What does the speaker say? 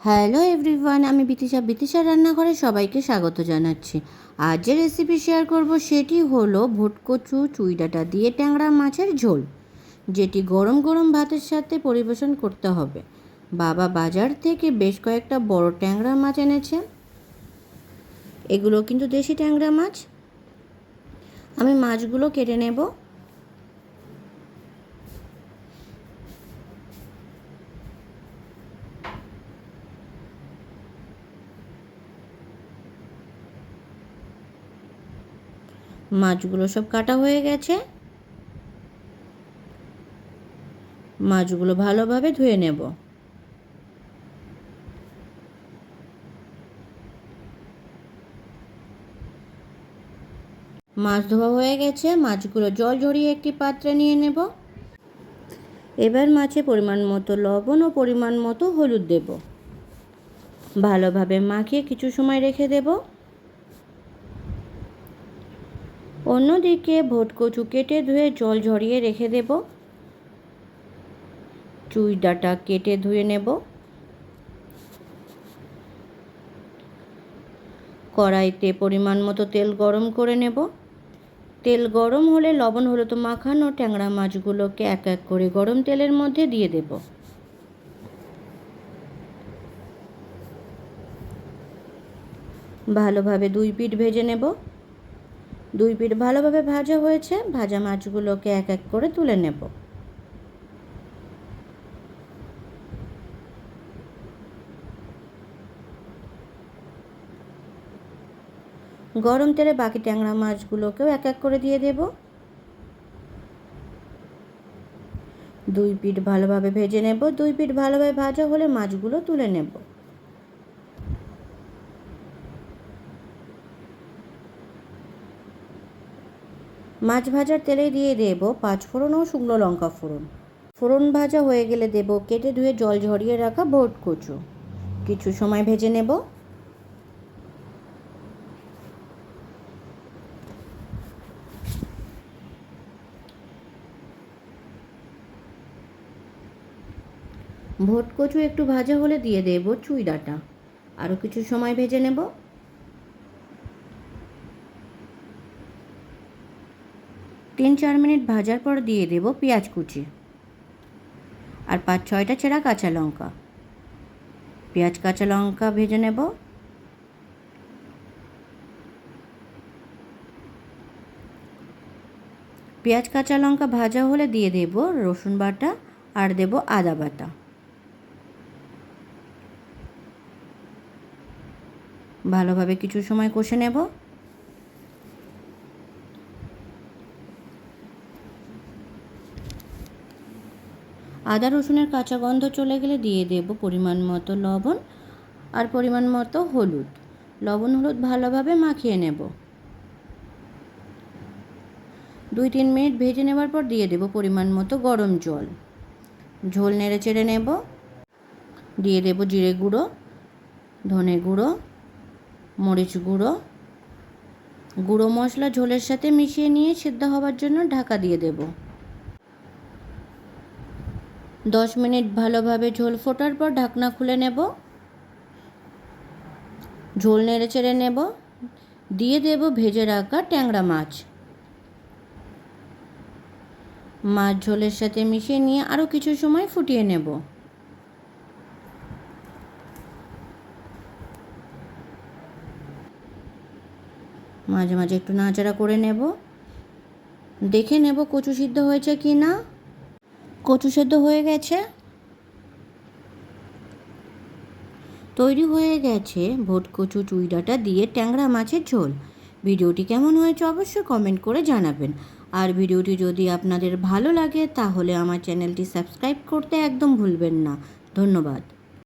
Hello everyone, আমি বিতিশা রান্নাঘরে সবাইকে স্বাগত জানাচ্ছি। আজ যে রেসিপি শেয়ার করব সেটি হলো ভুটকচু চুই ডাঁটা দিয়ে ট্যাংরা মাছের ঝোল, যেটি গরম গরম ভাতের সাথে পরিবেশন করতে হবে। বাবা বাজার থেকে বেশ কয়েকটা বড় ট্যাংরা মাছ এনেছে। এগুলো কিন্তু দেশি ট্যাংরা মাছ। আমি মাছগুলো কেটে নেব। মাছগুলো সব কাটা হয়ে গেছে। মাছগুলো ভালোভাবে ধুয়ে নেব। মাছ ধোয়া হয়ে গেছে। মাছগুলো জল ঝরিয়ে একটি পাত্রে নিয়ে নেব। এবার মাছে পরিমাণ মতো লবণ ও পরিমাণ মতো হলুদ দেব। ভালোভাবে মাখিয়ে কিছু সময় রেখে দেব। অন্যদিকে ভুটকচু কেটে ধুয়ে জল ঝরিয়ে রেখে দেব। চুই ডাঁটা কেটে ধুয়ে নেব। কড়াইতে পরিমাণ মতো তেল গরম করে নেব। তেল গরম হলে লবণ হলুদ মাখানো ট্যাংরা মাছগুলোকে এক এক করে গরম তেলের মধ্যে দিয়ে দেব। ভালোভাবে দুই পিঠ ভেজে নেব। দুই পিঠ ভালোভাবে ভাজা হয়েছে। ভাজা মাছগুলোকে এক এক করে তুলে নেব। গরম তেলে বাকি ট্যাংরা মাছগুলোকেও এক এক করে দিয়ে দেব। দুই পিঠ ভালোভাবে ভেজে নেব। দুই পিঠ ভালোভাবে ভাজা হলে মাছগুলো তুলে নেব। মাছ ভাজার তেলে দিয়ে দেব 5 ফোড়ন ও শুকনো লঙ্কা ফোড়ন। ফোড়ন ভাজা হয়ে গেলে দেব কেটে ধুয়ে জল ঝরিয়ে রাখা ভুটকচু। কিছু সময় ভেজে নেব। ভুটকচু একটু ভাজা হলে দিয়ে দেব চুই ডাঁটা। আরও কিছু সময় ভেজে নেব। 3-4 মিনিট ভাজার পর দিয়ে দেব পেঁয়াজ কুচি আর 5-6টা চেরা কাঁচা লঙ্কা। পেঁয়াজ কাঁচা লঙ্কা ভেজে নেব। পেঁয়াজ কাঁচা লঙ্কা ভাজা হলে দিয়ে দেব রসুন বাটা আর দেব আদা বাটা। ভালোভাবে কিছু সময় কষে নেব। আদা রসুনের কাঁচা গন্ধ চলে গেলে দিয়ে দেব পরিমাণ মতো লবণ আর পরিমাণ মতো হলুদ। লবণ হলুদ ভালোভাবে মাখিয়ে নেব। 2-3 মিনিট ভেজে নেওয়ার পর দিয়ে দেব পরিমাণ মতো গরম জল। ঝোল নেড়ে চেড়ে নেব। দিয়ে দেব জিরে গুঁড়ো, ধনে গুঁড়ো, মরিচ গুঁড়ো। গুঁড়ো মশলা ঝোলের সাথে মিশিয়ে নিয়ে সিদ্ধ হওয়ার জন্য ঢাকা দিয়ে দেব। 10 মিনিট ভালোভাবে ঝোল ফোটার পর ঢাকনা খুলে নেব। ঝোল নেড়ে চেড়ে নেব। দিয়ে দেব ভেজে রাখা ট্যাংরা মাছ। মাছ ঝোলের সাথে মিশিয়ে নিয়ে আরও কিছু সময় ফুটিয়ে নেব। মাঝে মাঝে একটু নাড়াচাড়া করে নেব। দেখে নেব কচু সিদ্ধ হয়েছে কি না। কচু সিদ্ধ হয়ে গেছে। তৈরি হয়ে গেছে ভুটকচু চুই ডাঁটা দিয়ে ট্যাংরা মাছের ঝোল। ভিডিওটি কেমন হয়েছে অবশ্যই কমেন্ট করে জানাবেন। আর ভিডিওটি যদি আপনাদের ভালো লাগে তাহলে আমার চ্যানেলটি সাবস্ক্রাইব করতে একদম ভুলবেন না। ধন্যবাদ।